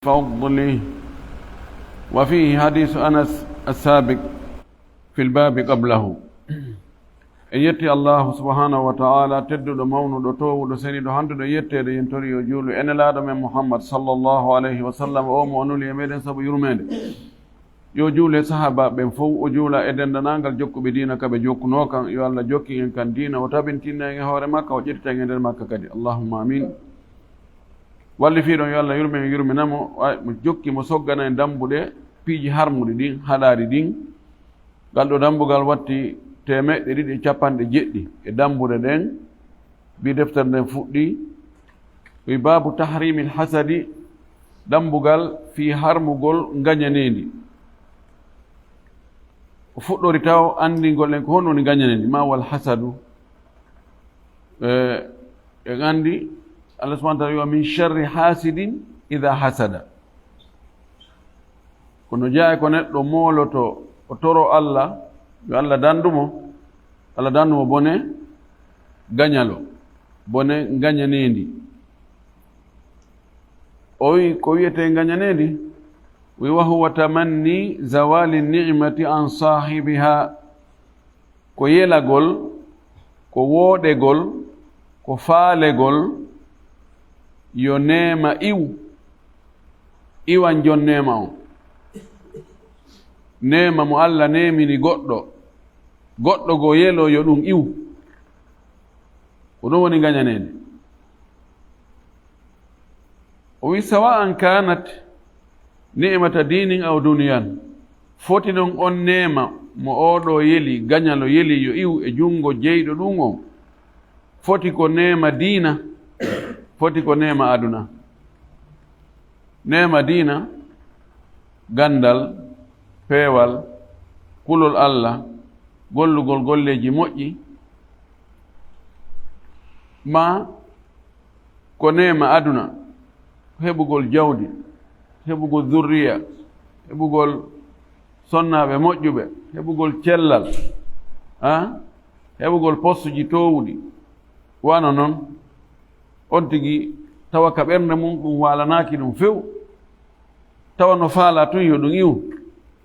فضله. وفيه حديث أنس السابق في الباب قبله. يتي الله سبحانه وتعالى تدد مونو تو سني دو هاندو يتي ينتوري يجول ان لا من محمد صلى الله عليه وسلم او مونول يمeden sabu yurmede yo juule sahaba ben fof o juula e dendanangal jokkuɓe diina kaɓe jokkuno kan yo Allah jokki en kan diina o tabintinna en e hoore makka o ƴettita en e nder makka kadi allahumma amin. walli fiiɗon yo Allah yurmen yurminamo mo jokki mo soggana en dambuɗe piiji harmuɗe ɗin haɗari ɗin ngal ɗo dambugal watti 250 e dambuɗe ɗen mbi deftere nden fuɗɗi wi babu tahrimi lhasadi dambugal fi harmugol gañanendi o fuɗɗori taw andingol en ko honno woni gañanendi ma wal hasadu en andi Allah subhanahu wa ta'ala min sharri hasidin idha hasada kono jaa ko neɗɗo mooloto o toro Allah yo Allah dandumo bone gañalo bone gañanendi o wi ko wiyete gañanendi wi wa huwa tamanni zawali ni'mati an sahibiha ko yelagol ko woɗegol ko faalegol yo neema iwan jon neema o neema mo Allah neemini goɗɗo go yelo yo ɗum iw ko ɗum woni gañanede o wi sawa'an kanat ni'mata dinin aw duniyan foti ɗon on neema mo oɗo yeli gañalo yeli yo iw e jungo jeyɗo ɗum o foti ko neema diina foti ko neema aduna. Neema diina gandal peewal kulol Allah gollugol golleji moƴƴi ma ko neema aduna heɓugol jawdi heɓugol zurriya heɓugol sonnaɓe moƴƴuɓe heɓugol cellal heɓugol postuji towuɗi wano noon on tigi tawa ka ɓernde mum ɗum walanaki ɗum few tawa no faala tun yo ɗum iw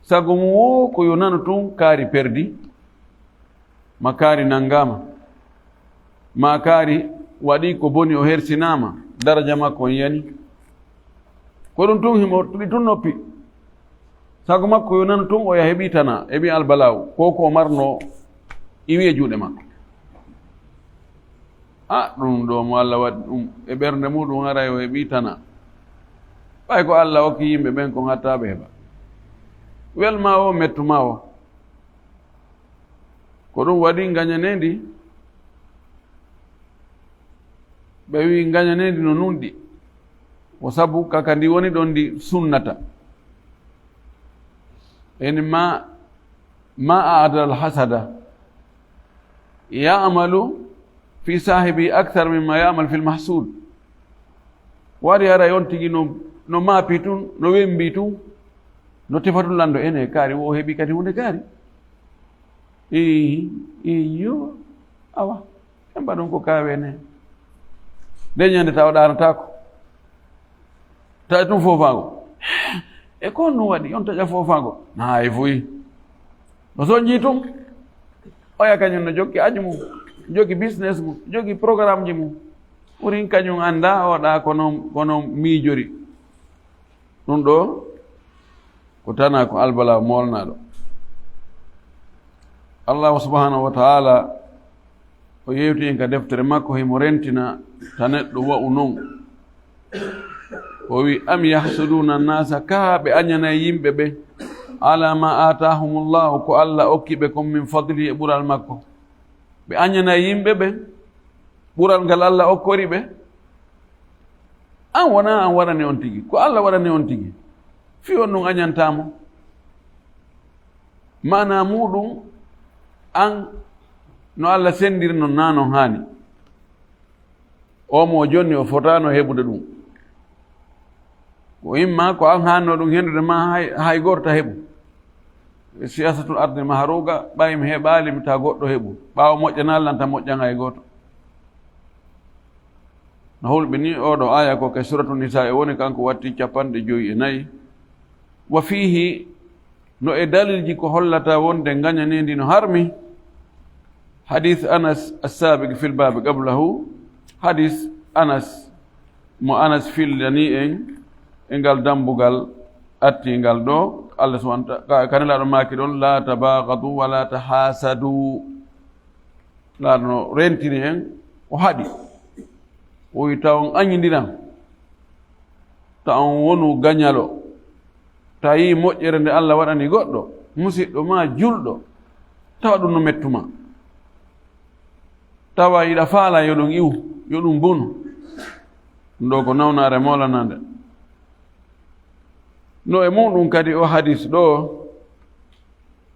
sago mum wo ko yo nano tun kaari perdi ma kaari nangama ma kaari waɗi ko boni o hersinama daraja makko on yani ko ɗum tun himo ɗi tun noppi sago makko yo nano tun o ya heɓitana heɓi albalaw ko ko marno iwi e juuɗe makko ɗum ɗo mo Allah waɗi ɗum e ɓernde muɗum ara o heɓitana ɓay ko Allah hokki yimɓe ɓen ko hattaɓe heɓa welma o mettuma o ko ɗum waɗi gañanendi ɓe wi gañanendi no nunɗi o sabu kaka ndi woni ɗon ndi sunnata eni ma adal hasada ya'malu fi sahibi akthar mimma ya'mal fil mahsud wari ara yon tigi no maapi tun no wembi tun no tefatu lando ene kaari o heɓi kadi hunde kaari iyo awa en mbaɗon ko kawene nde ñande taw ɗaranatako taƴa tun fofago e kon no waɗi on taƴa fofago nayi foyi no soñji tun oya kañum no jokki aji mum jogi business mum jogi programme ji mum ɓurin kañum anda oɗa kono miijori ɗum ɗo ko tana ko albala molnaɗo. Allahu subhanahu wa ta'ala o yewti en ka deftere makko himo rentina ta neɗɗo wa'u non o wi am yahsuduna nnasa kaaɓe añanayi yimɓe ɓe ala ma atahumullahu ko Allah okkiɓe kon min fadli e ɓural makko ɓe añana yimɓe ɓe ɓural ngal Allah okkori ɓe an wona an waɗani on tigi ko Allah waɗani on tigi fi on ɗum añantamo mana muɗum an no Allah sendiri non nanon hani omo jonni o fotano heɓude ɗum ko imma ko an hanno ɗum hendude ma hay gorta heɓu siyasatul arde maharuga ɓay mi heɓali mi ta goɗɗo heɓu ɓaawa moƴƴana Allah ta moƴƴan hay goto no hulɓe ni oɗo aya ko ke suratu nisa e woni kanko watti 54. wa fihi no e dalilji ko hollata wonde gañanedi no harmi hadith anas assabiq fil babi qablahu hadith anas mo anas fillani en e ngal dambugal attingal ɗo Allah subhanahu kanelaɗo maki ɗon la tabagadu wala tahasadu laaɗo no rentini en o haɗi o wi taw on añidiran ta on wonu gañalo ta yi moƴƴere nde Allah waɗani goɗɗo musidɗo ma julɗo tawa ɗum no mettuma tawa yiɗa faala yo ɗum iw yo ɗum bonu ɗum ɗo ko nawnare mawlanande no e muɗum kadi o hadis ɗo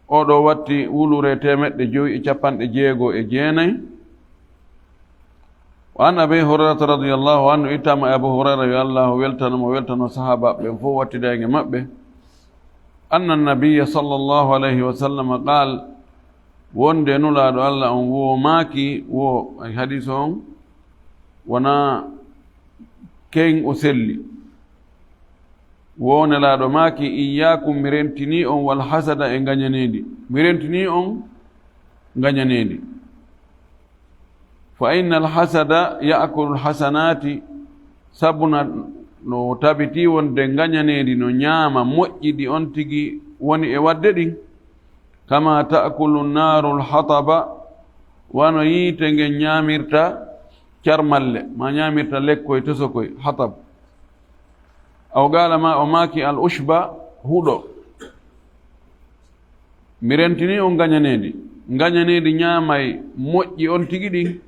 oɗo watti wulure 559. wa an abi hurairata radiallahu anhu ittama abu hurayra yo allah weltano sahaba ɓen fof wattidage maɓɓe anna nabiya sallllahu alayhi wa sallam qal wonde nulaɗo allah on wo maaki wo hadis on wona ken o selli wonelaɗo maaki iyakum mi rentini on wal hasada e gañanedi mi rentini on gañanedi fa inna al hasada yaakulu lhasanati sabuna no tabiti wonde gañanedi no ñaama moƴƴiɗi on tigi woni e wadde ɗin kama taakulu naru lhataba wano yiite ngen ñamirta carmalle ma ñamirta lekkoye tosokoye hatab aw galama o maaki al ushba huɗo mi rentini on gañanedi ñaamay moƴƴi on tigi ɗin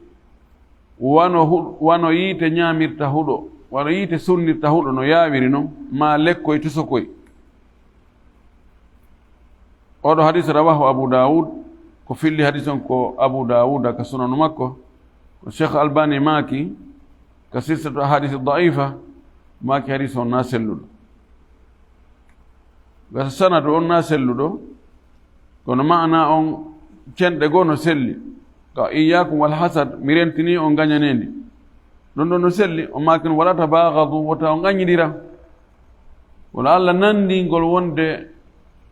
wano yiite ñamirta huɗo wano yiite sunnirta huɗo no yawiri noon ma lekkoye tusokoye oɗo hadis rawahu abu daoud ko filli hadis on ko abu daoud ka sunanu makko ko cheikh albani maaki ka silsatu hadis daifa maaki hadis on na selluɗo gasa sanadu on na selluɗo kono maana on cenɗe goo no selli ka iyakum wal hasad mi rentini on gañanedi ɗum ɗo no selli o makin wala tabagadu wota on gañidira wala allah nandingol wonde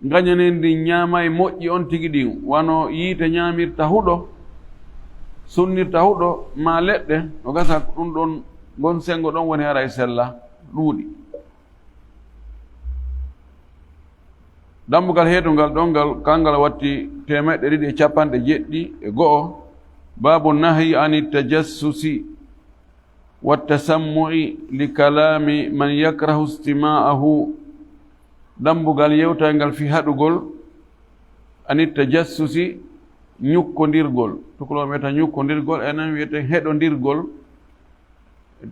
gañanedi ñaama e moƴƴi on tigi ɗin wano yiite ñamirta huɗo sunnirta huɗo ma leɗɗe o gasa ɗum ɗon gon sengo ɗon woni hara e sella ɗuuɗi dambugal heetungal ɗongal kangal watti 251 babu nahyi ani tajassusi wattasammu'i li kalami man yakrahu istima'ahu dambugal yewtangal fi haɗugol ani tajassusi ñukkodirgol tukulo wiyata ñukkodirgol enen wiyete heɗodirgol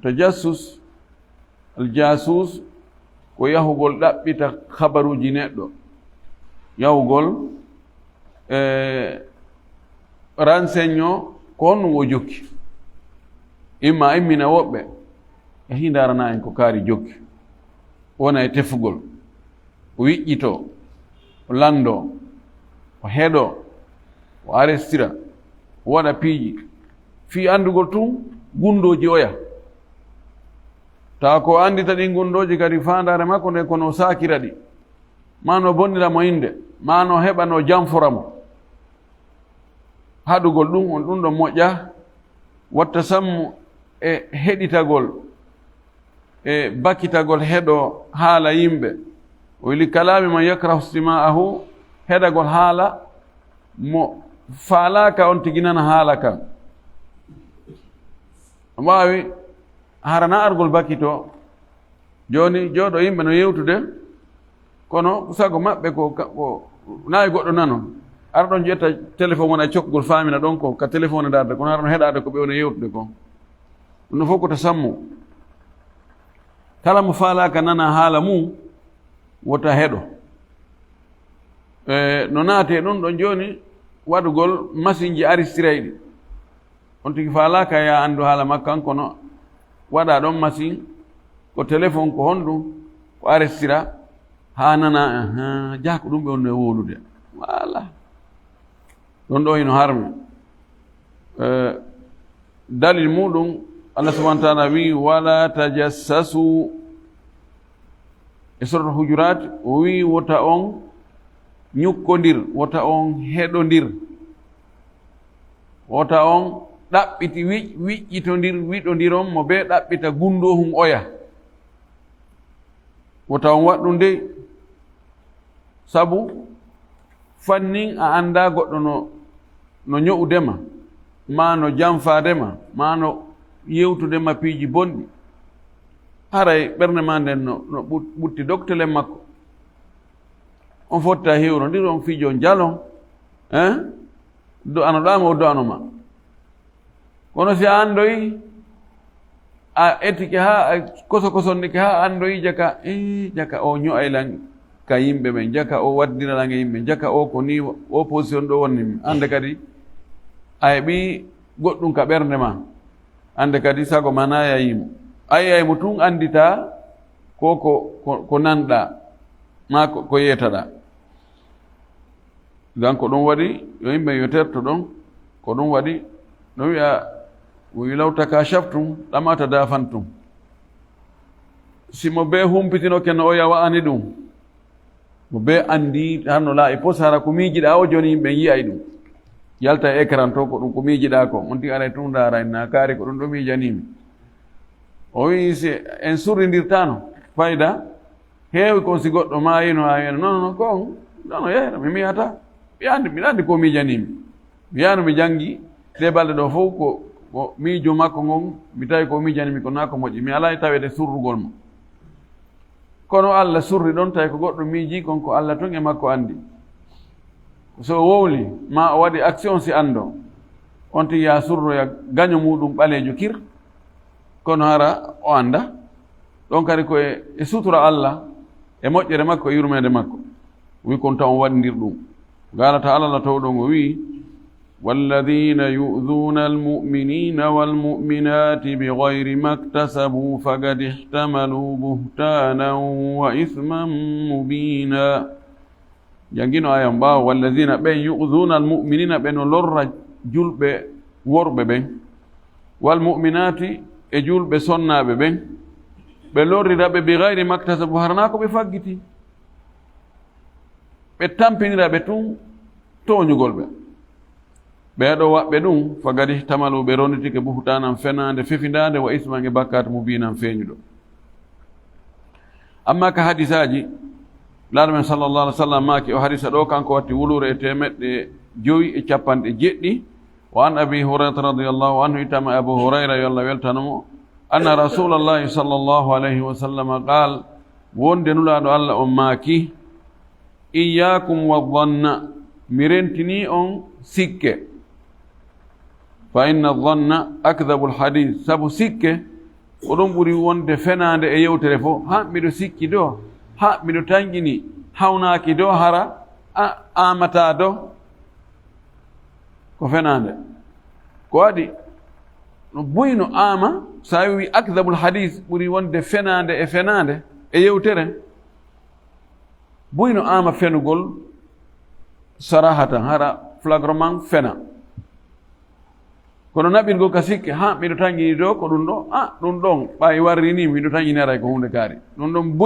tajassus aljasus ko yahugol ɗaɓɓita habaruji neɗɗo yahugol renseigno ko honnum o jokki imma immina woɓɓe e hindarana en ko kaari jokki wona e tefugol o wiƴƴito o lando o heeɗo o arestira o waɗa piiji fi andugol tun gundoji oya tawa ko andita ɗin gundoji kadi fandare makko nde kono sakira ɗi mano bonniramo inde mano heɓano janforamo haɗugol ɗum on ɗum ɗo moƴƴa watta sammu e heɗitagol e bakkitagol heɗo haala yimɓe o wili kalami man yakrahu istima'ahu heɗagol haala mo faalaka on tigi nana haala kan wawi harana argol bakkito joni jooɗo yimɓe no yewtude kono sago maɓɓe ko nayi goɗɗo nano ara ɗon ƴetta téléphone wona cokkugol famina ɗon ko ka téléphone darde kono ara ɗon heɗade ko ɓe woni yewtude ko ɗum no fof ko to sammu kala mo faalaka nana haala mum wota heɗo no naate ɗum ɗon joni waɗugol machine ji aristira ɗi on tigi faalaka ya andu haala makko an kono waɗa ɗon machine ko téléphone ko honɗum ko aristira ha nana jako ɗum ɓe wonno e wolude wala ɗon ɗo ino harmi dalil muɗum Allah subhanahu wa ta'ala wi wala tajassasu e suratul hujurat o wi wota on ñukkondir wota on heɗondir wota on ɗaɓɓiti wiƴƴitondir wiɗondiron mo be ɗaɓɓita gundohum oya wota on waɗɗum nde sabu fannin a anda goɗɗo no ño'udema ma no janfadema ma no yewtudema piiji bonɗi haray ɓernde ma nden no ɓutti doctelen makko on fotta hewrondir on fiijo jalon do anoɗama o do anoma kono si a andoyi a etike ha a kosokosonnike ha andoyi jaka o ño'aylan ka yimɓe ɓen jaka o waddiralan e yimɓe jaka o ko ni o position ɗo wonnimi ande kadi a heɓi goɗɗum ka ɓernde ma ande kadi sago ma na yayimo ayaymo tun andita ko nanɗa ma ko yetaɗa gan ko ɗum waɗi yo yimɓe yo terto ɗon ko ɗum waɗi no wiya wilaw takashaftum lama tadafantum simo be humpitinoke no o yawa ani ɗum mo be andi hanno laaɓi pos hara ko miijiɗa o joni yimɓe yiyay ɗum yalta e écran to ko ɗum ko miijiɗa ko on ti aray tun darayna kaari ko ɗum ɗo miijanimi o wi si en surrindirtano fayda heewi kon si goɗɗo maayino a wiyano non kon ɗono yeyna mi miyata miɗa andi ko miijanimi mi yano mi janngi ɗe balɗe ɗo fof ko miijo makko ngon mi tawi ko miijanimi ko naa ko moƴƴi mi alaa e tawede surrugol mo kono Allah surri ɗon tawi ko goɗɗo miiji kon ko Allah tun e makko andi so wowli ma o waɗi action si anndo on ti ya surroya gaño muɗum ɓaleejo kir kono hara o annda ɗon kadi ko e sutura Allah e moƴƴere makko e yurmede makko wi kon taw on waɗindir ɗum galata Allah la taw ɗon o wi والذين يؤذون المؤمنين والمؤمنات بغير ما اكتسبوا فقد احتملوا بهتانا وإثما مبينا jangino ayan ɓaawo wallazina ɓen yu'duna almu'minina ɓe no lorra julɓe worɓe ɓen walmu'minati e julɓe sonnaɓe ɓen ɓe lorriraɓe bi gayri maktasabu harana ko ɓe faggiti ɓe tampiniraɓe tun toñugol ɓe ɓeeɗo waɓɓe ɗum fagadi tamalu ɓe ronditike buhtanan fenande fefindade wa isman e bakkat mubinan feeñuɗo amma ka hadisaji laaɗo men sallllahu alih w sallam maki o hadisa ɗo kanko watti wulure e 150 wa an abi hurayrata radiallahu anhu itama abu hurayra yo allah weltanomo anna rasulallahi sallllahu alayhi wa sallam qal wonde nulaɗo allah on maaki iyakum wa dhanna mi rentini on sikke fa inna dhanna akdabu lhadis sabu sikke ko ɗum ɓuri wonde fenade e yewtere fof ha mbiɗo sikki do ha mbiɗo tanƴini hawnaki do hara amata do ko fenade ko waɗi no buyno ama sa wi akdabul hadis ɓuri wonde fenade e fenade e yewtere buyno ama fenugol sarahatan hara flagrement fena kono naɓirgol ka sikke ha mbiɗo tanƴini do ko ɗum ɗo ɗum ɗon ɓawi warrini miɗo tanƴini aray ko hunde kaari ɗum ɗon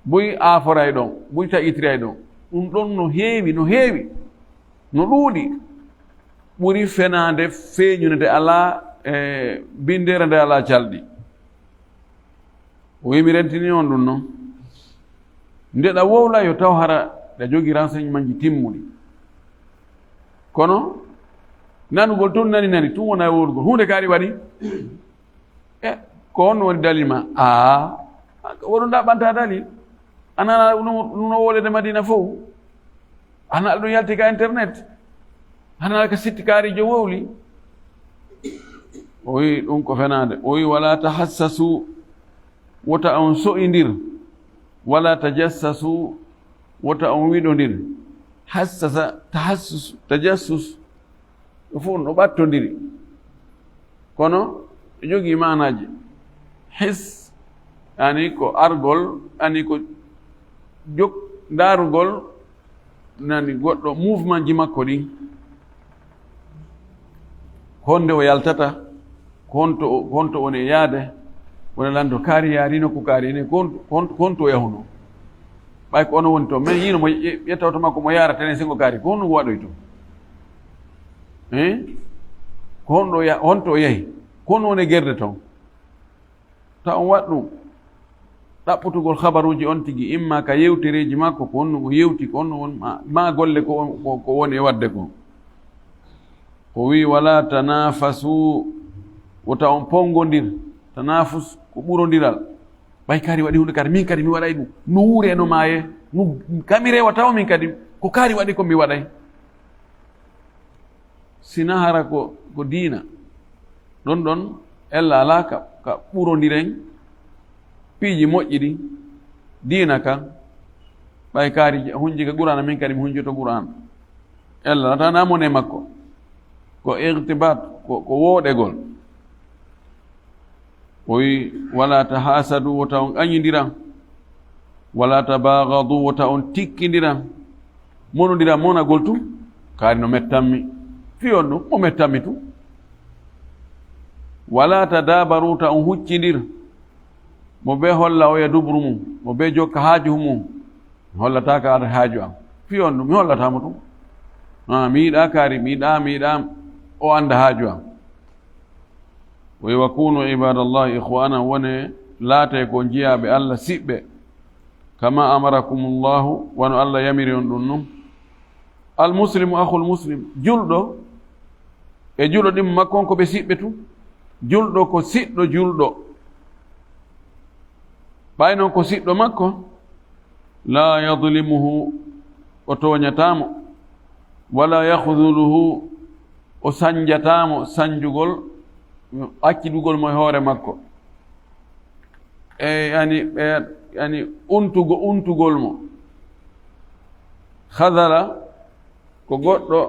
buy aaforay ɗon buy taƴitiray ɗon ɗum ɗon no heewi no ɗuuɗi ɓuri fenade feeñude nde ala e bindere nde ala calɗi o wimi rentini on ɗum noon ndeɗa wowla yo taw hara ɗa jogii renseignement ji timmuɗi kono nanugol tun nani tun wona wowlugol hunde kaari waɗi ko on woni dalil ma woɗum ɗaɓɓanta dalil anana ɗum no wolede madina fof ana ɗum yalti ka internet hana ka sitti kaarijo wowli o wi ɗum ko fenade o wi wala tahassasu wota on so'indir wala tajassasu wota on wiɗodir hassasa tahassus tajassus ɗo fof no ɓattodiri kono e jogii manaji his ani ko argol ani ko darugol nani goɗɗo mouvement ji makko ɗi honde o yaltata konto woni e yaade wona lando kaari yaarino ko kaari ne konto yahuno ɓay ko ono woni to min yino mo ƴettaw to makko mo yarata ene singo kaari ko honno waɗoy to ko honto o yahi ko honno woni gerde ton ta on waɗ ɗum ɗaɓɓutugol habaruji on tigi imma ka yewtereji makko ko honno o yewti ko honno won ma golle ko woni e wadde ko wi wala tanafasu wota on pongodir tanafus ko ɓurodiral ɓay kaari waɗi hunde kadi min kadi mi waɗay ɗum no wuure no maaye kami rewataw min kadi ko kaari waɗi ko mi waɗay sina hara ko diina ɗon ella ala ka ɓurodiren piiji moƴƴi ɗi diina kan ɓay kaari hunji ka qur'ana min kadi mi hunjoto qur'ana ella nata namone makko ko irtibat ko wooɗegol o wi wala tahasadu wota on añidiran wala tabagadu wota on tikkidiran monodiran monagol tu kaari no mettanmi fiyon ɗum mo mettanmi tu wala tadabaru ta on huccidir mo be holla o ya dubru mum mo be jokka haaju mum hollataka ada haaju am fiyon ɗum mi hollatamo tu mi yiɗa kaari mi yiɗa o anda haaju am wa yakunu ibadallahi ikhwana wone laatay ko jiyaɓe allah siɓɓe kama amarakumullahu wono allah yamiri on ɗum num almuslimu akhul muslim julɗo e julɗo ɗim makko on ko ɓe siɓɓe tu julɗo ko siɗɗo julɗo ɓay noon ko siɗɗo makko la yadlimuhu o toñatamo wala yahduluhu o sanjatamo sanjugol accidugol mo e hoore makko e yani untugol mo hadara ko goɗɗo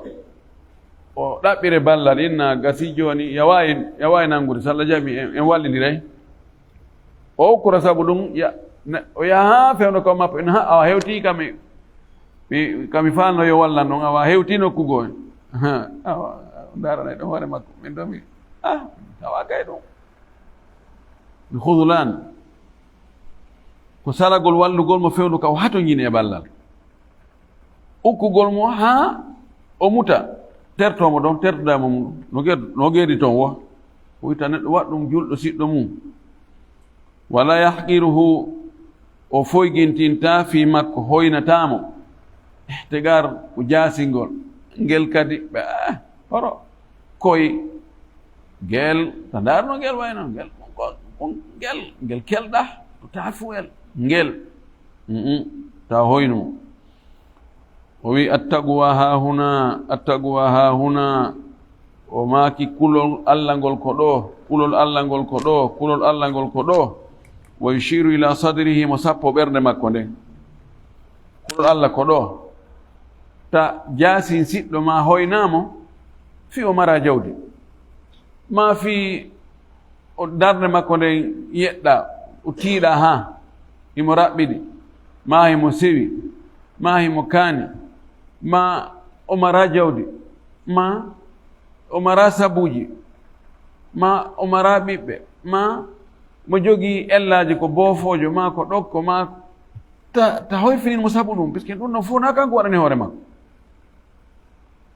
o ɗaɓɓire ballal inna gasi joni yawawi nangude so Allah jaɓi en wallidiray o ukkura sabu ɗum o yaha fewno ko mappo en awa hewti kami falno yo wallan ɗon awa hewti nokkugo en awa daranay ɗon hoore makko min ɗo mi tawa kay ɗum mi hudulan ko salagol wallugol mo fewnu ka o hato ñini e ballal ukkugol mo ha o muta tertomo ɗon tertodama mum no geedi toon wo o wita neɗɗo waɗ ɗum julɗo siɗɗo mum wala yahqiruhu o foygintinta fi makko hoynatamo tegar ko jaasingol ngel kadi ɓe horo koye gel ta darno ngel wayno ngel kelɗa to tafuel ngel ta hoyno o wi attaqwa ha huna o maaki kulol allah ngol ko ɗo kulol allah ngol ko ɗo kulol allah ngol ko ɗo wa yushiru ila sadrihi mo sappo ɓernde makko nden kulol allah ko ɗo ta jaasin siɗɗo ma hoynamo fi o mara jawdi ma fi o darde makko nden yeɗɗa o tiiɗa ha himo raɓɓiɗi ma himo sewi ma himo kaani ma o mara jawdi ma o mara sabuji ma o mara ɓiɓɓe ma mo jogii ellaji ko boofojo ma ko ɗokko ma ta hoyfinin mo sabu ɗum puisque ɗum ɗon fof na kanko waɗani hoore makko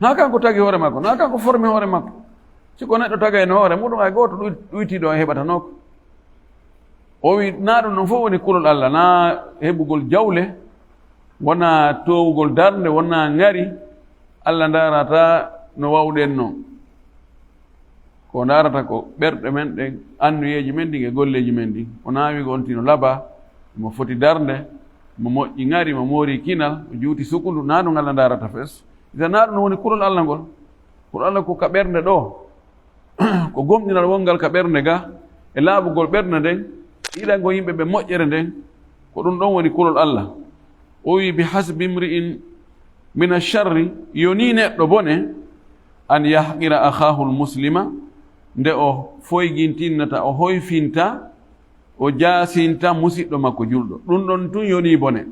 na kanko tagi hoore makko na kanko formi hoore makko siko neɗɗo tagayno hoore muɗum hay gooto ɗuytiɗo e heɓatanoko o wi na ɗum ɗon fof woni kulol allah na heɓugol jawle wona towugol darde wona ngari allah darata no wawɗen noon ko darata ko ɓerɗe men ɗe annuyeji men ɗin e golleji men ɗin o naawi gontino laba mo foti darde mo moƴƴi ngari mo moori kinal o juuti sukundu na ɗum allah darata fes ita na ɗum woni kulol allah ngol kulol allah ko ka ɓernde ɗo ko gomɗinal wongal ka ɓernde ga e laaɓugol ɓernde nden ɗiɗango yimɓe ɓe moƴƴere nden ko ɗum ɗon woni kulol allah o wi bi hasbi imri'in min alcharri yoni neɗɗo bone an yahqira akhahu lmuslima nde o foygintinnata o hoyfinta o jaasinta musidɗo makko julɗo ɗum ɗon tun yoni bone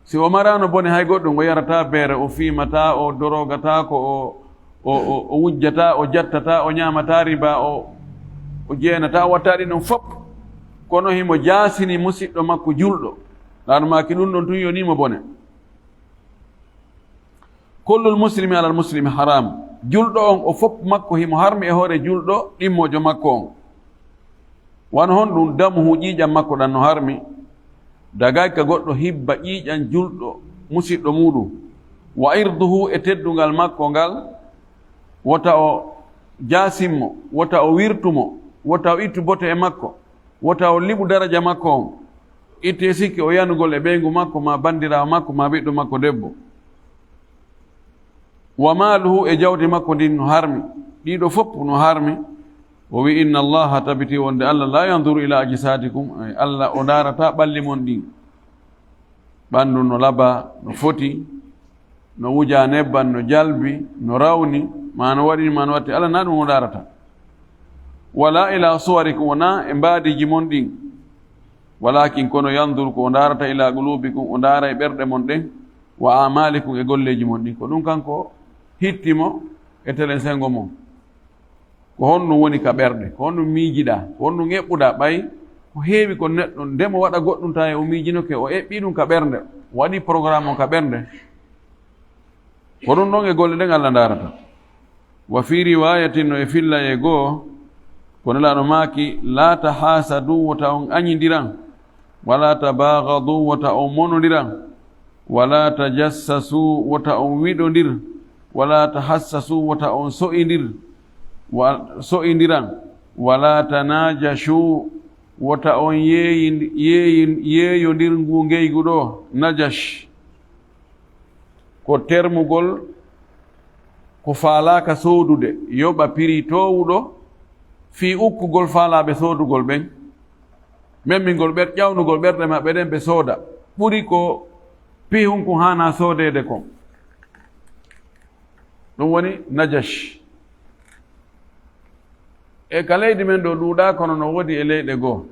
si o marano bone hay goɗɗum o yarata beere o fiimata o dorogata ko o wujjata o jattata o ñamata riba o jeenata watta ɗi ɗon fof kono himo jaasini musidɗo makko julɗo laanumaki ɗum ɗon tun yonimo bone kullul muslimi alal muslimi haram julɗo on o fof makko himo harmi e hoore julɗo ɗimmojo makko on wano hon ɗum damuhu ƴiiƴam makko ɗan no harmi dagay ka goɗɗo hibba ƴiiƴam julɗo musidɗo muɗum wa irduhu e teddungal makko ngal wota o jaasimmo wota o wirtumo wota o ittu bote e makko wota o liɓu daraja makko on itte sikki o yanugol e ɓeygu makko ma bandirawo makko ma ɓiɗɗo makko debbo wa maaluhu e jawdi makko ndin no harmi ɗiɗo fof no harmi o wi inna allaha tabiti wonde allah la yanduru ila ajisadikum allah o darata ɓalli mon ɗin ɓanndu no laba no foti no wuja nebban no jalbi no rawni ma no waɗini ma no watti allah na ɗum o darata wala ila suwarikum wona e mbaadiji mon ɗin walakin kono yanduru ko o darata ila qulubikum o dara e ɓerɗe mon ɗen wa amalikum e golleji mon ɗin ko ɗum kanko hittimo e telen sengo mon ko honɗum woni ka ɓerɗe ko honɗum miijiɗa ko honɗum eɓɓuɗa ɓay ko heewi ko neɗɗo ndemo waɗa goɗɗum ta e o miijinoke o eɓɓi ɗum ka ɓernde waɗi programme o ka ɓernde ko ɗum ɗon e golle ɗen allah darata wa fi riwayatin no e filla e goo ko nelaɗo maaki la tahasadu wota on añidiran wala tabagadu wota on monodiran wala tajassasu wota on wiɗodir wala tahassasu wota on so'indiran wala tanajashu wota on yeeyodir ngu ngeygu ɗo najash ko termugol ko faalaka soodude yoɓa piri towuɗo fi ukkugol faalaɓe soodugol ɓen memmingol ƴawnugol ɓerɗe maɓɓe ɗen ɓe sooda ɓuri ko pihum ko hana soodede kon ɗum woni najash e ka leydi men ɗo ɗuuɗa kono no woodi e leyɗe goo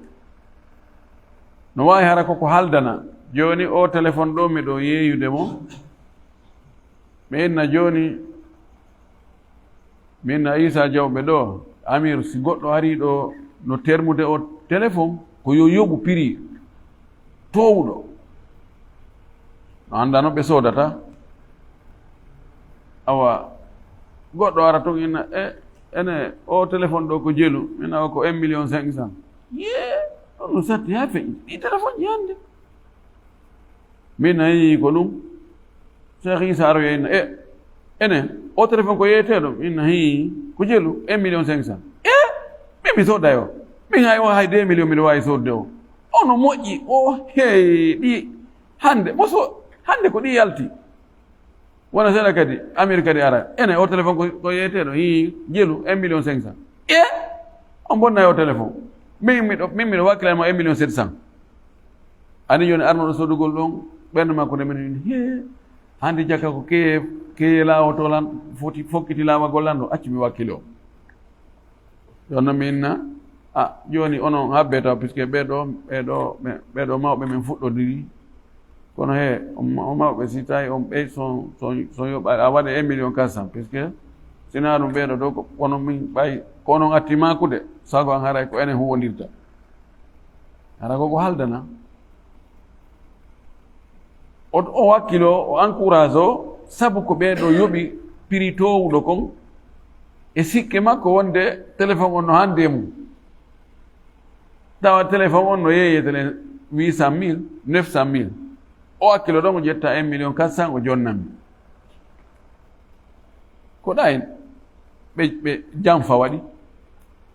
no wawi hara koko haldana joni o téléphone ɗo miɗo yeeyude mo mi inna joni mi inna Issa Diawɓe ɗo Amir si goɗɗo ari ɗo no termude o téléphone ko yo yoɓu prix towɗo no anda no ɓe sodata awa goɗɗo ara ton inna ene o téléphone ɗo ko jelu min awa ko 1,500,000 ɗon no satti ha feƴi ɗi téléphone ji hande min nayi ko ɗum Cheikh Issa aroya inna ene o téléphone ko yeeteɗo min nayi ko jelu 1,500,000 min mi sodda yo min hay o hay 2 million mbiɗa wawi sodde o ono moƴƴi o hey ɗi hande hande ko ɗi yalti wona seeɗa kadi Amir kadi ara ene o téléphone ko yeeteɗo jelu 1,500,000 on bonnay o téléphone min miɗo wakkilamo 1,700,000 ani joni arnoɗo sodugol ɗon ɓernde makko nde min hande jakka ko keye laawo to lan foti fokkiti laawa gollanɗo acci mi wakkili o jonno minna joni onon habbe taw puisque ɓeɗo mawɓe men fuɗɗodiri kono he o mawɓe si tawi on ɓey son yoɓa a waɗa 1,400,000 puisque sina ɗum ɓeɗo ɗo kono min ɓay ko onon atti makude sago an haray ko enen huwondirta hara koko haldana o wakkilo o encourage o sabu ko ɓeɗo yoɓi prix towuɗo kon e sikke makko wonde téléphone on no hande mum tawa téléphone on no yeeyetele 800,000 900,000 o hakkilo ɗon o ƴetta 1,400,000 o jonnami ko ɗayen ɓe janfa waɗi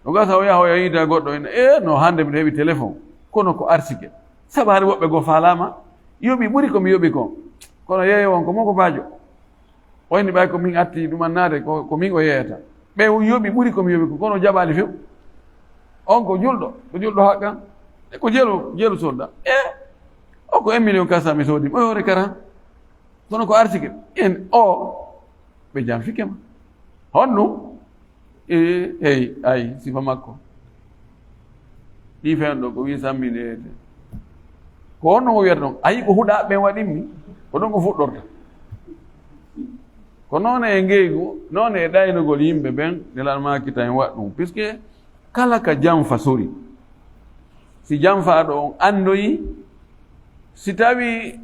o gasa o yaha o yiida goɗɗo ene no hande mbiɗa heeɓi téléphone kono ko arsike sabu hari woɓɓe goo faalama yoɓi ɓuri komi yoɓi kon kono yeeye won ko moko baajo o inni ɓay ko min atti ɗumannade ko min o yeeyata ɓe yoɓi ɓuri komi yoɓi ko kono jaɓali few on ko julɗo haqqan ko jelu sodda o ko 1,400,000 mi soodi o yore kara kono ko arsike en o ɓe janfikema honɗum eyi ay sifa makko ɗi fen ɗo ko 800,000 yeeyete ko honno o wiyata ɗon ayi ko huɗa ɓen waɗinmi ko ɗon ko fuɗɗorta ko noon e ngeygu noon e ɗaynugol yimɓe ɓen nelal makita en waɗ ɗum puisque kala ka janfa sori si janfaɗo on andoyi si tawi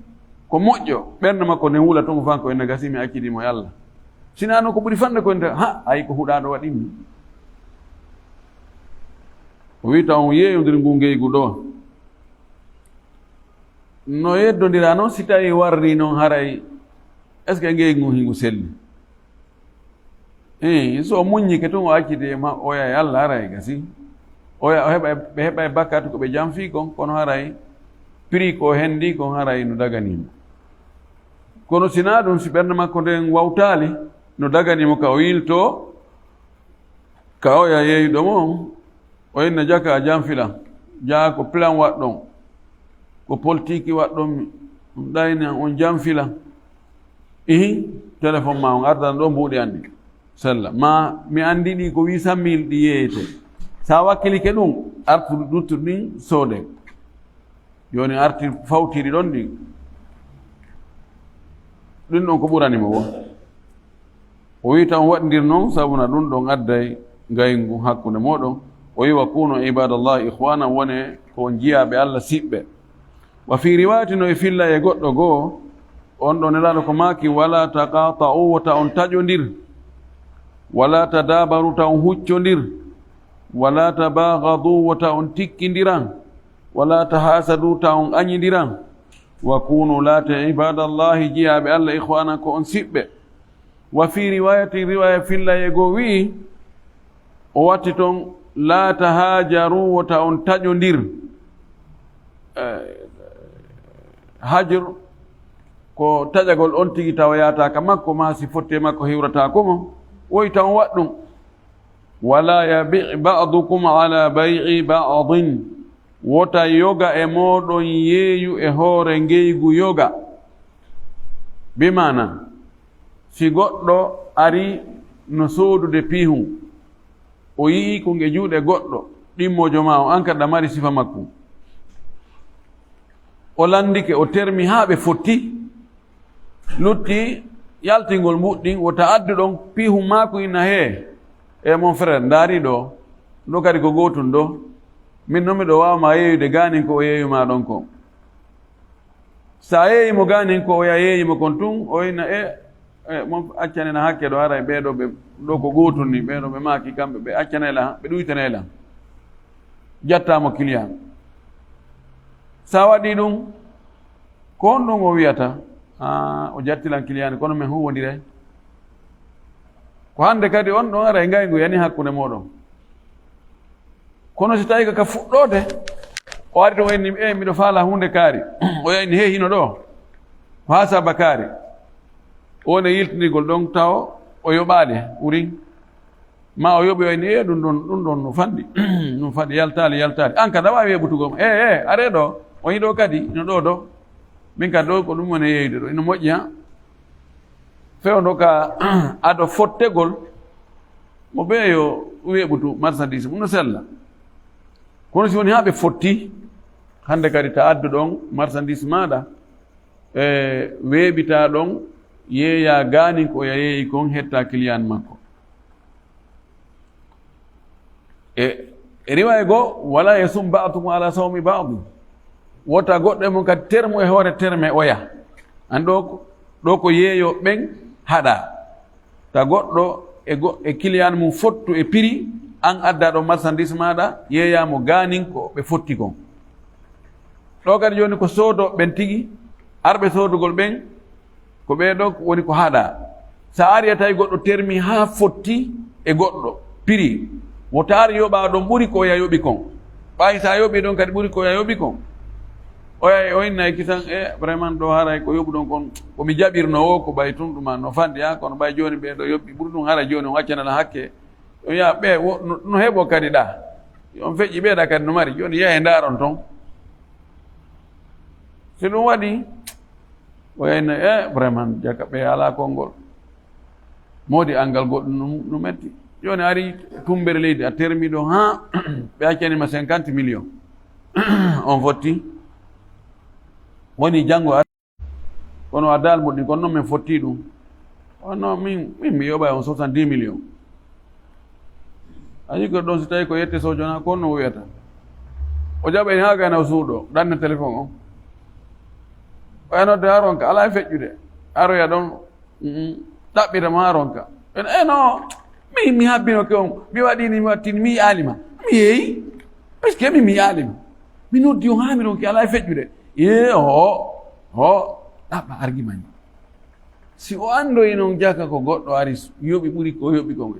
ko moƴƴo ɓernde makko nden wula tomo fan ko enne gasi mi accitimo e Allah sinano ko ɓuri fande ko ente ha ayi ko huɗaɗo waɗimi o wi taw on yeeyodir ngu ngeygu ɗo no yeddodira noon si tawi warri noon haray est ce que ngeygu ngu hingu selli so muññike tun o acciti ma oya e Allah haray gasi oya o heɓa ɓe heɓa e bakkati ko ɓe janfi kon kono haray prix ko hendi kon haray no daganimo kono sina ɗum si ɓernde makko nden wawtali no daganimo ka o yilto ka oya yeeyuɗo mo o inna jaka janfila jaa ko plan waɗɗon ko politique waɗɗon ɗum ɗayna on janfila téléphone ma on ardan ɗo mbuuɗi anndi sella ma mi anndi ɗi ko 800 000 ɗi yeeyete sa wakkilike ɗum artude ɗuttude ɗin soode joni arti fawtiri ɗon ɗi ɗin ɗon ko ɓuranimo wo o wi tan waɗndir noon sabuna ɗum ɗon adday ngayngu hakkunde moɗon o wi wa kuno ibadallah ihwana wone ko jiyaɓe Allah siɓɓe wa fi riwayati no e filla e goɗɗo goo on ɗo nelaɗo ko maaki wala taqata'u wota on taƴodir wala tadabaru ta on huccodir wala tabaghadu wota on tikkindiran wala tahasadu ta on añidiran wa kunu laate ibadallahi jiyaɓe Allah ihwana ko on siɓɓe wa fi riwayati riwaya filla e goo wi o watti toon la tahajaru wota on taƴodir hajr ko taƴagol on tigi tawa yataka makko ma si fotte makko hiwrata komo woy tan waɗ ɗum wala yabi ba'dukum ala bay'i ba'din wota yoga e moɗon yeeyu e hoore ngeygu yoga bimana si goɗɗo ari no soodude piihum o yii ko nge juuɗe goɗɗo ɗimmojo ma o an kada mari sifa makko o landike o termi haa ɓe fotti lutti yaltingol muɗɗin wota addu ɗon piihum maako ina hee e mon frère ndaari ɗo kadi ko gootum ɗo min noon miɗo wawma yeeyude ganin ko o yeeyuma ɗon ko sa yeeyimo ganin ko oya yeeyimo kon tun o ina mon accanena hakke ɗo ara ɓeeɗo ɓe ɗo ko gootum ni ɓeeɗo ɓe maaki kamɓe ɓe accanela ɓe ɗuytanela jattamo client sa waɗi ɗum ko on ɗum o wiyata o jattilan client kono min huwodire ko hande kadi on ɗon ara e ngaygu yani hakkunde moɗon kono si tawi ka fuɗɗode o ari to wayni miɗo faala hunde kaari o yayni he hino ɗo ko ha saba kaari one yiltindigol ɗon taw o yoɓaali ɓuri ma o yoɓi wayni ɗum ɗon no fanɗi ɗum faɗi yaltali an kada wawi heɓutugoma are ɗo o yiɗo kadi ino ɗo ɗo min kadi ɗo ko ɗum woni yeyde ɗo ino moƴƴi ha fewndo ka aɗo fottegol mo ɓe yo weɓutu marchandise mum no sella kono si woni ha ɓe fotti hande kadi ta addu ɗon marchandise maɗa weeɓita ɗon yeeya gaani ko ya yeeyi kon hetta client makko e riwaye goo wala yasum ba'dukum ala sawmi ba'd wota goɗɗo mon kadi terme e hoore terme oya an ɗo ko yeeyo ɓen haɗa ta goɗɗo e client mum fottu e prix an adda ɗo marchandise maɗa yeeyamo ganin ko ɓe fotti kon ɗo kadi joni ko soodo ɓen tigi arɓe soodugol ɓen ko ɓeeɗo woni ko haɗa sa ari a tawi goɗɗo termi ha fotti e goɗɗo prix wotaari yoɓa ɗon ɓuri ko ya yoɓi kon ɓayi sa yoɓi ɗon kadi ɓuri ko ya yoɓi kon o innayi kisan vraiment ɗo haray ko yoɓu ɗon kon komi jaɓirno o ko ɓay tun ɗuma no fanɗi ha kono ɓay joni ɓeɗo yoɓi ɓuri ɗum hara joni on accanala hakke on ya ɓe no heeɓo kadi ɗa on feƴƴi ɓeeɗa kadi no mari joni yahe ndaron toon si ɗum waɗi o yayna vraiment jaka ɓe ala konngol moodi angal goɗɗum no metti joni ari tumbere leydi a termiɗo ha ɓe accanima 50 millions on fotti woni janngo kono a dalmuɗi kono noon min fotti ɗum no min mi yoɓa on 70 millions a yii ko ɗon so tawi ko yette sojona kon no wiyata o jaɓani ha gayna suuɗo ɗanne téléphone o waynodde ha ronka ala e feƴƴude aroya ɗon ɗaɓɓitama ha ronka no mi habbino ke on mi waɗini mi wattini mi yaalima mi yeeyi puisque mi yaalima mi noddi on ha mi ronki ala e feƴƴude ɗaɓɓa argument si o andoyi noon jaka ko goɗɗo ari yoɓi ɓuri ko yoɓi ko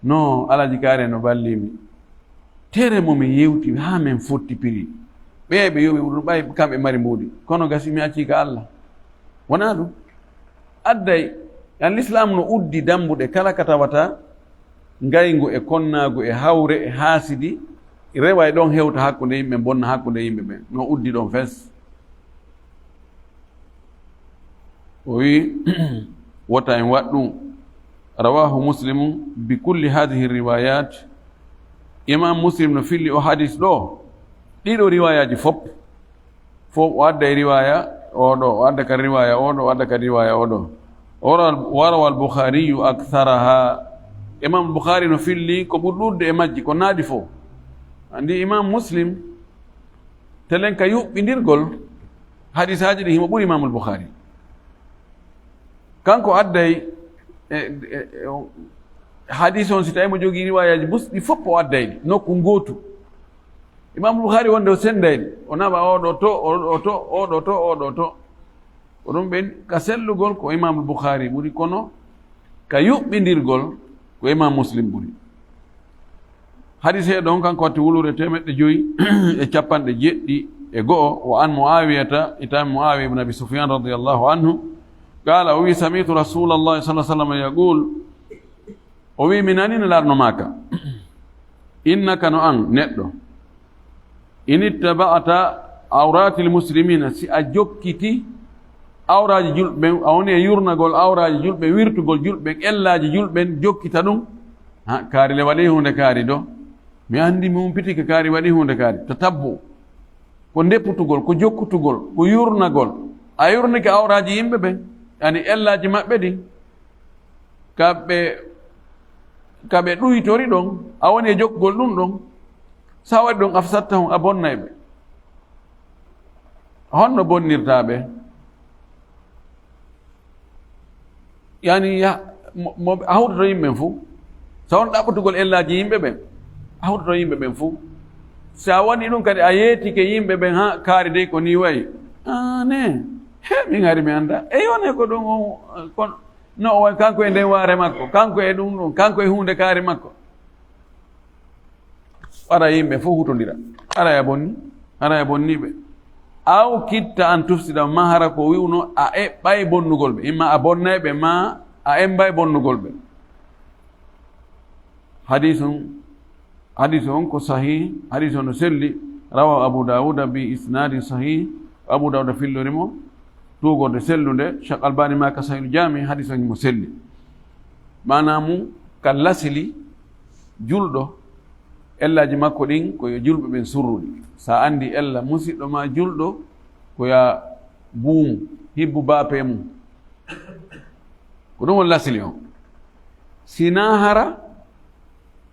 non alaji kaare no ballimi tere momi yewti ha min fotti prix ɓe yoɓi ɗum ɓay kamɓe mari mbuuɗi kono gasi mi acci ka Allah wona ɗum adday an l'islam no uddi dambuɗe kala ka tawata ngaygu e konnagu e hawre e haasidi rewa e ɗon hewta hakkude yimɓe bonna hakkude yimɓe ɓen no uddi ɗon fes o wi wota en waɗ ɗum rawahu muslimu bi kulli hadihi riwayat imam muslim no filli o hadis ɗo ɗiɗo riwayaji fof o adda e riwaya oɗo o adda ka riwaya oɗo o adda ka riwaya oɗo warawa al-bukhariyu aktharaha imam bukhari no filli ko ɓurɗurde e majji ko naaɗi fof andi imam muslim telen ka yuɓɓidirgol hadis haji ɗi himo ɓuri imam al-bukhari kanko adday hadis on si tawi mo jogii riwayaji busɗi fof o addayɗi nokku gootu imam bukhari wonde o sendayɗi o naɓa oɗo to oɗo to oɗo to oɗo to ko ɗum ɓen ka sellugol ko imam bukhari ɓuri kono ka yuɓɓidirgol ko imam muslim ɓuri hadis he ɗon kanko watti wulure 500 e 90 wa an muawiyata itami muawiya ibn abi sufyan radiyallahu anhu قال وي سمعت رسول الله صلى الله عليه وسلم يقول وي منانين لارنو ماكا إنك نؤن نتلو إن اتبعت عورات المسلمين سي أجوكتي أوراج جلبين أوني يورنا قول أوراج جلبين ويرتو قول جلبين إلا جلبين جوكتا دون كاري لوليه هون كاري دو mi andi mum piti ke kaari waɗi hunde kaari to tabbo ko ndepputugol ko jokkutugol ko yurnagol a yurnike awraji yimɓe ɓen yani ellaji maɓɓe ɗi kaɓe ɗuytori ɗon a woni e jokkugol ɗum ɗon sa waɗi ɗon afsatta hon a bonnay ɓe honno bonnirtaɓe yani a hawtoto yimɓen fuu sa won ɗaɓɓutugol ellaji yimɓe ɓen a hawtoto yimɓe ɓen fuu sa waɗi ɗum kadi a yeetike yimɓe ɓen ha kaari dey ko ni wayi ne min ari mi annda wone ko ɗum kon no o kanko e nden waare makko kanko e ɗum ɗum kanko e hunde kaari makko ara yimɓe fof hutondira ara ya bonniɓe aw kitta an tufsida ma hara ko wiwno a eɓɓay bonnugol ɓe imma a bonnayɓe ma a embay bonnugol ɓe hadis on ko sahih hadis on no selli rawa abu dawuda bi isnadin sahih abu dawuda fillorimo tugorde sellude Cheikh Albani ma ka sahih jami hadis on mo selli manamu ka lasili julɗo ellaji makko ɗin koyo julɓe ɓen surruɗi sa andi ella musidɗo ma julɗo koya buumu hibbu bape mum ko ɗum on lasili on sina hara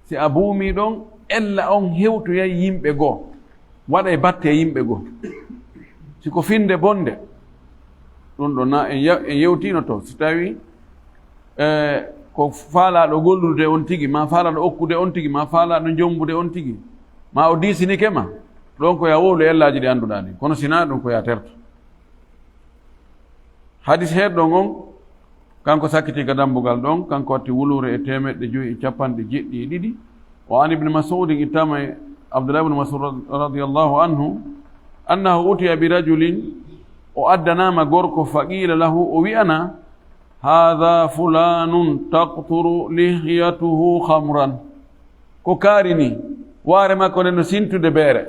si a buumi ɗon ella on hewtoyay yimɓe goo waɗa e batte yimɓe goo siko finde bonde ɗum ɗo na en yewtino to so tawi ko faalaɗo gollude on tigi ma faalaɗo okkude on tigi ma faalaɗo jombude on tigi ma o disinike ma ɗon koya wowlu ellaji ɗi annduɗa ɗi kono sina ɗum koya terto hadis heɗɗon on kanko sakkiti ka dambugal ɗon kanko watti wulure e 550 wa an ibne masudin ittama e abdoulah ibne masud radiallahu anhu annahu utiya bi rajulin o addanama gorko faqila lahu o wi'ana hada fulanun taqturu lihyatuhu khamran ko kaarini waare makko nden no sintude beere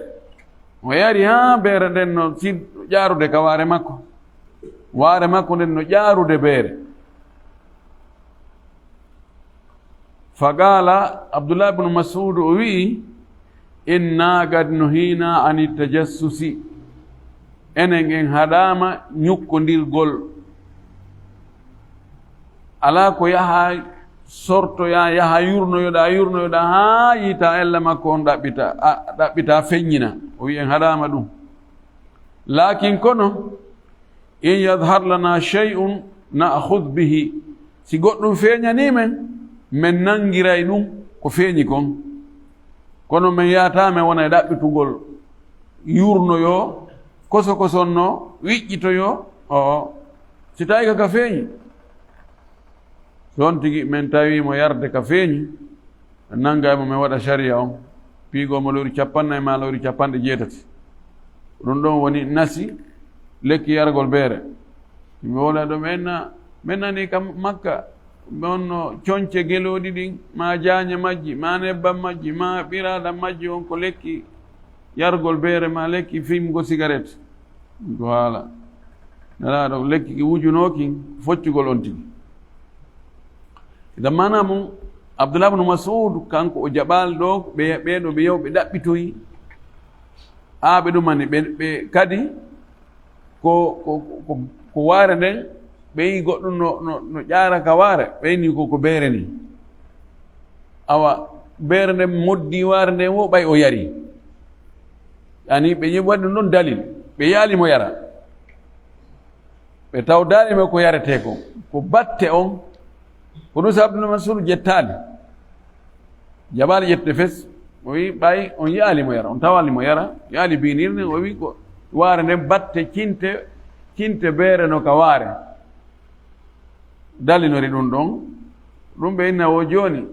o yari ha beere nden no ƴaarude ka waare makko nden no ƴaarude beere faqala abdullah ibnu masud o wi'i inna qad nuhina ani tajassusi enen en haɗama ñukkodirgol ala ko yaha sortoya yaha yurnoyoɗa ha yita allah makko on ɗaɓɓita feññina o wi en haɗama ɗum lakin kono in yadhar lana shay'un na'khudh bihi si goɗɗum feeñanimen min nangiray ɗum ko feeñi kon kono min yata min wona e ɗaɓɓitugol yurnoyo koso kosonno wiƴƴitoyo o si tawi kaka feeñi ɗon tigi min tawimo yarde ka feeñi nanngaymo min waɗa sharia on piigomo lewru 40 ma lewru 80 ɗum ɗon woni nasi lekki yargol beere mi wola ɗo min nani kam makka onno coñce geloɗi ɗin ma jaañe majji ma nebbam majji ma ɓiraɗam majji on ko lekki yargol beere ma lekki fimgo cigarette ko haala nelaɗo lekki ki wujunoki foccugol on tigi idan mana mum abdoulah bnu masud kanko o jaɓal ɗo ɓeɗo ɓe yaw ɓe ɗaɓɓitoyi ɓe ɗumani ɓe kadi ko waare nden ɓe yi goɗɗum no ƴara ka waare ɓeyni ko beere ni awa beere nden moddi waare nden wo ɓay o yari ani ɓe waɗi ɗum ɗon dalil ɓe yaalimo yara ɓe tawdalima ko yarete ko batte on ko ɗum sabu no masulu jettali jaɓali ƴette fes o wi ɓay on yaalimo yara on tawalimo yara yaali binirne o wi ko waare nden batte cinte beere no ka waare dalinori ɗum ɗon ɗum ɓe inna o joni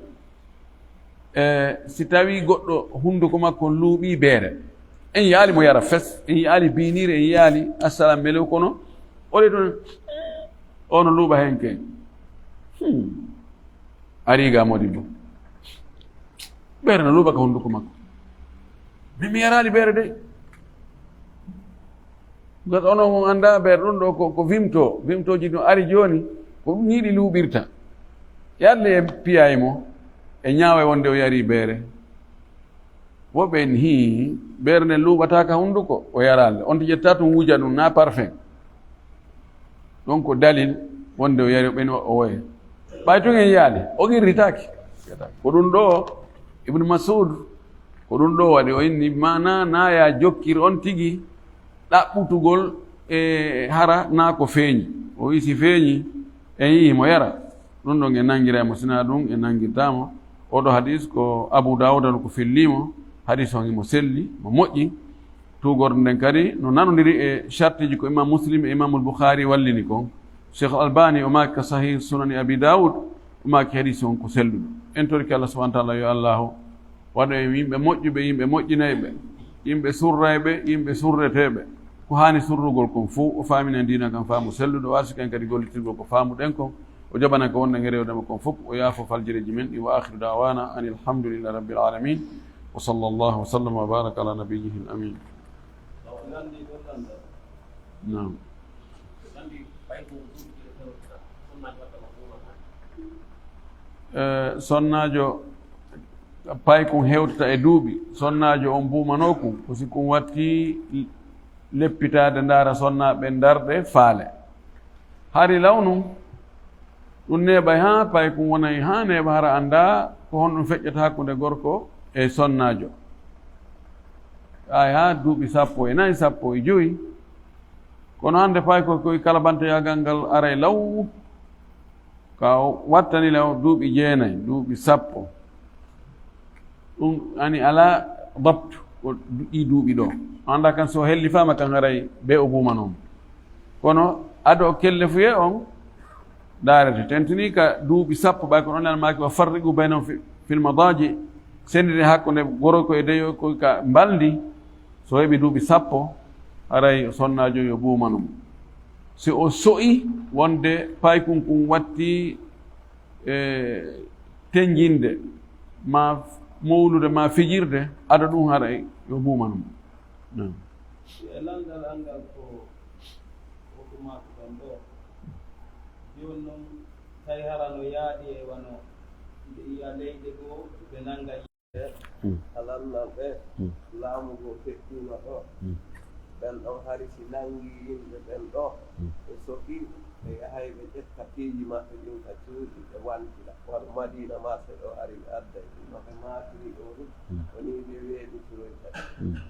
si tawi goɗɗo hunduko makko luuɓi beere en yaalimo yara fes en yaali binire en yaali assalam melew kono ole ɗon ono luuɓa hen ke ariga modi bo beere no luuɓa ka hunduko makko min mi yarali beere de gas onon on anda beere ɗum ɗo ko vimtoji ɗum ari joni ko ɗum yiiɗi luuɓirta yalle e piyaymo e ñaawa wonde o yari beere woɓɓe en beere nden luuɓata ka hunduko o yaralde on to ƴetta tum wuja ɗum na parfum ɗon ko dalil wonde o yari ɓen o woye ɓay tun en yaali o girritaki ko ɗum ɗo ibnu masud ko ɗum ɗo waɗi o inni mana na ya jokkir on tigi ɗaɓɓutugol e hara na ko feeñi o wi si feeñi en yihimo yara ɗum ɗon en nangiramo sina ɗum en nangirtamo oɗo hadis ko abou daouda no ko fillimo hadis on imo selli mo moƴƴi tugorde nden kadi no nanodiri e chartiji ko imam muslim e imamul boukhari wallini kon cheikh albani o maki ka sahih sunani abi daoud o maki hadis on ko selluɗo en torki allah subahana taala yo allahu waɗo e yimɓe moƴƴuɓe yimɓe moƴƴinayɓe yimɓe surrayɓe yimɓe surreteɓe ko hani surrugol kon fo o famina dina kam faamu selluɗo wasi ken kadi gollitirgol ko faamuɗen kon o jaɓana ko wonde ngerewdema kon fof o yaafo faljireji men ɗi wa akhiru dawana an alhamdulillah rabbil alamin wa sallallahu wa sallam wa baraka ala nabiyihi l amin nam sonnajo pay kum hewtata e duuɓi sonnajo on mbumano kum ko si kum watti leppitade ndaara sonnaɓe darɗe faale hari lawnu ɗum neeɓay ha pay kum wonayi ha neeɓa hara anda ko honɗum feƴƴata hakkude gorko e sonnajo ay ha duuɓi 14 15 kono hande pay koye kala bantoyagal ngal aray law ka wattani law duuɓi 9 duuɓi 10 ɗum ani ala dabtu ko ɗi duuɓi ɗo anda kan so helli fama kan haray be o buma noon kono ado kelle fuye on daarete tentini ka duuɓi 10 ɓay ko ɗon almaki wa farrigu baynahum fil madaji sendide hakkude gorko e deyo ko ka mbaldi so heɓi duuɓi 10 haray sonnajo yo buuma num si o so'i wonde paykum kum watti tenjinde ma mawlude ma fijirde ada ɗum haray yo buuma num e langal angal ko mako ɗon ɗo joni noon tawi harano yaaɗi e wano mbiɗa yiya leyɗe goo ɓe nanga yimɓe alallal ɓe laamu go feƴƴima ɗo ɓen ɗon hari si nangi yimɓe ɓen ɗo ɓe sohi ɓe yahay ɓe ƴetta piiji maɓɓe ɗin ka cuuɗi ɓe wantira wano madina marché ɗo ari ɓe adda no ɓe maatiri ɗo ɗum woni ɓe weeɗitiroyta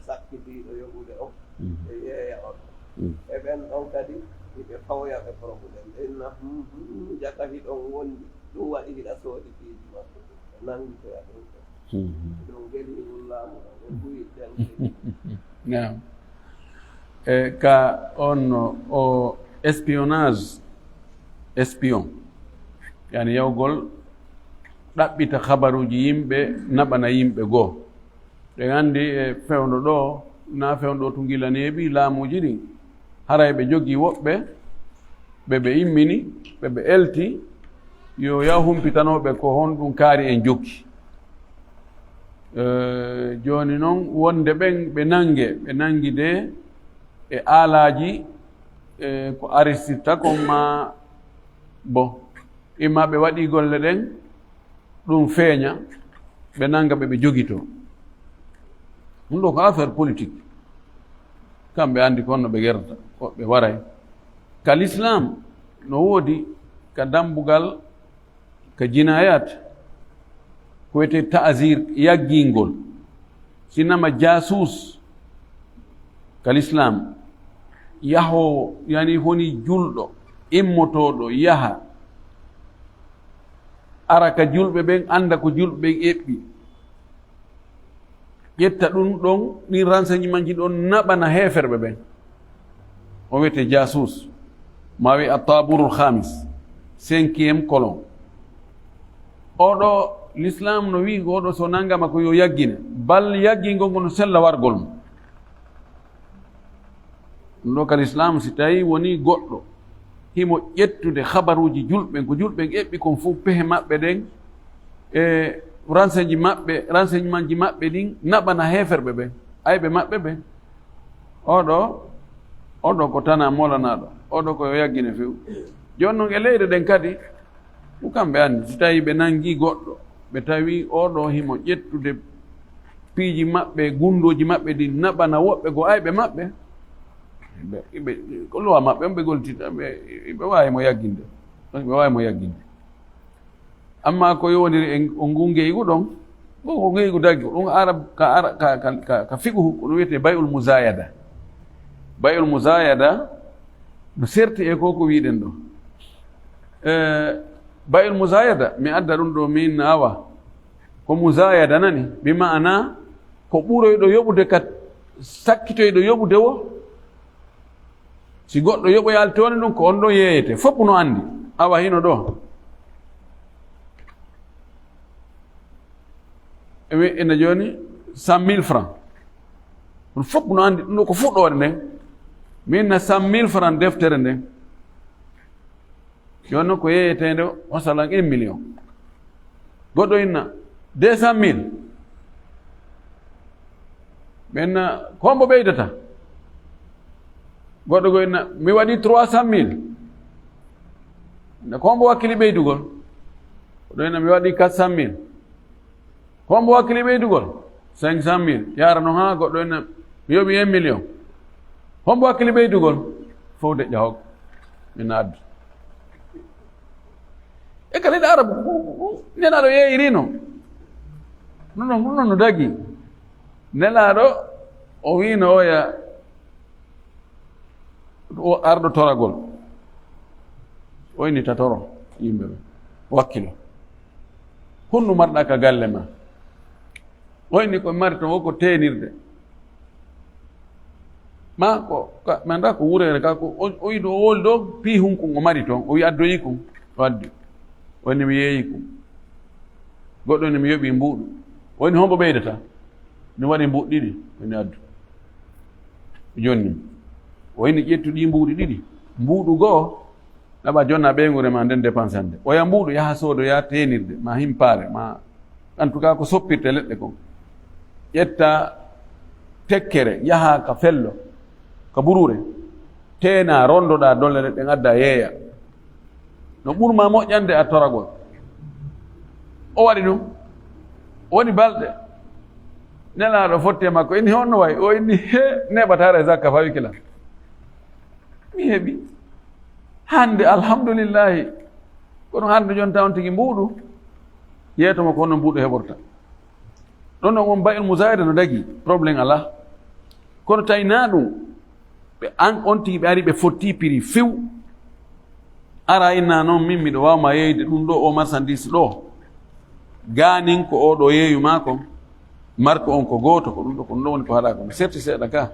sakkitiiɗo yoɓude on ɓe yeeya on e ɓen ɗon kadi hiɓe fawya ɓe probléme ɓenna jaka hiɗon wondi ɗum waɗi hiɗa sooɗi piiji maɓɓe ɓe nangitoya ɗum ɗum geli wullaamu ɓe buyi ɗen ka on o espion yani yawgol ɗaɓɓita habaruji yimɓe naɓana yimɓe goo ɓe anndi e fewndo ɗo na fewndo to gila neeɓi laamuji ɗin haray ɓe jogii woɓɓe ɓe immini ɓe elti yo yaw humpitanoɓe ko honɗum kaari en jokki jooni noon wonde ɓen ɓe nangi de e aalaji ko aristirta kon ma bon imma ɓe waɗi golle ɗen ɗum feeña ɓe nanga ɓe jogito ɗum ɗo ko affaire politique kamɓe anndi konno ɓe gerata ɓe waray ka l'islam no woodi ka dambugal ka jinayat ko wiyete ta'zir yaggingol sinama jasus ka l'islam yahowo yani woni julɗo immotoɗo yaha ara ka julɓe ɓen anda ko julɓe ɓen eɓɓi ƴetta ɗum ɗon ɗin renseignement ji ɗon naɓana heferɓe ɓen o wiyete jasus ma wi attaburul hamis 5e colon oɗo l'islam no wi oɗo so nangama ko yo yaggine bal yaggingol ngo no sella wargol mo ɗum ɗo ka l'islam si tawi woni goɗɗo himo ƴettude habaruji julɓen ko julɓen eɓɓi kon fof pehe maɓɓe ɗen e renseignement ji maɓɓe ɗin naɓana heferɓe ɓen ayɓe maɓɓe ɓen oɗo ko tana molanaɗo oɗo ko yo yaggine few joni noon e leyɗe ɗen kadi ɗum kamɓe anndi si tawi ɓe nangi goɗɗo ɓe tawi oɗo himo ƴettude piiji maɓɓe gundoji maɓɓe ɗi naɓana woɓɓe go ayɓe maɓɓe ko lowa maɓɓe on ɓe goltita ɓe wawi mo yagginde amma ko yowodiri o ngu ngeygu ɗon ko ngeygu daggi ɗum arab ka fiqhu ko ɗum wiyete bay'ul musayada no serti e ko wiɗen ɗo bay'ul musayada mi adda ɗum ɗo min awa ko musayada nani bi ma'ana ko ɓuroyɗo yoɓude ka sakkitoyɗo yoɓude wo si goɗɗo yoɓoyal toni ɗum ko on ɗo yeeyete fopp no anndi awa hino ɗo ene jooni 100 000 francs ɗum fopp no anndi ɗum ɗo ko fuɗɗode nden min na 100 000 francs deftere nden joni noon ko yeeyetende masalan 1 million goɗɗo inna 200 000 ɓenna kombo ɓeydata goɗɗo go inna mi waɗi 300 000 nde kombo wakkili ɓeydugol goɗɗo inna mi waɗi 400 000 kombo wakkili ɓeydugol 500 000 yara noon ha goɗɗo inna mi yoɓi 1 million kombo wakkili ɓeydugol fof deƴƴa hokka mina addu e kala ɗa arabu nelaɗo yeeyirino ɗum no dagi nelaɗo o wino oya o arɗo toragol o inni tatoro yimɓe ɓe wakkilo honno marɗa ka galle ma o inni koye mari ton woko tenirde ma ko mi anda ko wurere ka ko o yiɗo o woli ɗo pii hunkun o mari toon o wi addoyi kum o addi o inni mi yeeyi kum goɗɗo inni mi yoɓi mbuuɗu o inni hombo ɓeydata mi waɗi mbuuɗ ɗiɗi o inni addu jonni o inni ƴettu ɗi mbuuɗi ɗiɗi mbuuɗu goo ɗaɓa jonna ɓeygure ma nden dépense hande oya mbuuɗu yaha soodoya tenirde ma himpaare ma en tout cas ko soppirte leɗɗe kon ƴetta tekkere yaha ka fello ka burure tena rondoɗa dolle leɗɗen adda yeeya no ɓurma moƴƴande a toragol o waɗi ɗum o waɗi balɗe nelaaɗo fotte makko inni honno way o inni he neɓataare zakka fawi kila mi heɓi hande alhamdulillahi kono hande jon taw tigi mbuuɗu yeetomo ko honno mbuuɗu heɓorta ɗon noon on bayil musayida no dagi probléme ala kono tawina ɗum ɓe an on tigi ɓe ari ɓe fotti prix few ara inna noon min miɗo wawma yeyde ɗum ɗo o marchandise ɗo ganin ko oɗo yeeyu makon marque on ko goto ko ɗum ɗo ko ɗum ɗo woni ko haɗa ko mi serti seeɗa ka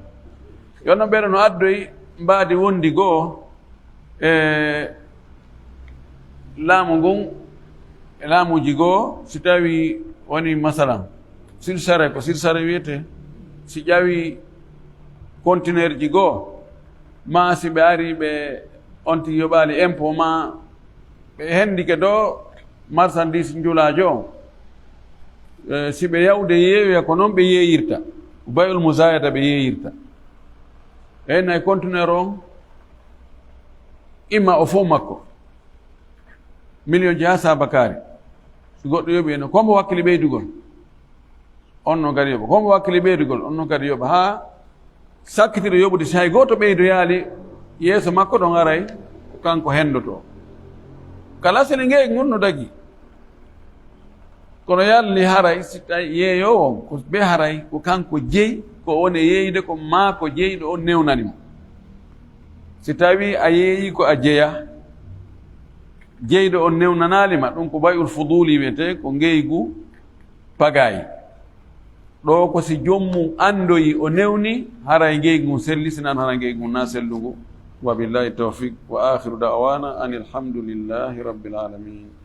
yonno ɓeɗo no addoyi mbaadi wondi goo laamu ngun e laamuji goo si tawi woni masalan silsare ko silsare wiyete si ƴawi conteneur ji goo ma si ɓe ari ɓe on tigi yoɓali impôt ma ɓe hendike do marchandise njulajo on si ɓe yawde yeeyoya ko noon ɓe yeeyirta bayul musayada ɓe yeeyirta eyi nayi conteneur on imma o fof makko million ji ha sabakari so goɗɗo yoɓi eno kombo wakkili ɓeydugol on no kadi yoɓa kombo wakkili ɓeydugol on no kadi yoɓa ha sakkitiro yoɓude si hay goto ɓeydo yaali yeeso makko ɗon aray ko kanko hendoto kala sene ngeeg ngun no dagi kono yalli haray si tawi yeeyowo ko ɓe haray ko kanko jeyi ko woni yeeyde ko ma ko jeyɗo on newnanimo si tawi a yeeyi ko a jeeya jeyɗo on newnanalima ɗum ko bayul fuduli wiyete ko ngeygu pagayi ɗo ko si jommum andoyi o newni haray ngeygu ngu selli sinan hara ngeygu ngu na sellugu wa billahi tawfiq wa akhiru da'wana anil hamdulillahi rabbil alamin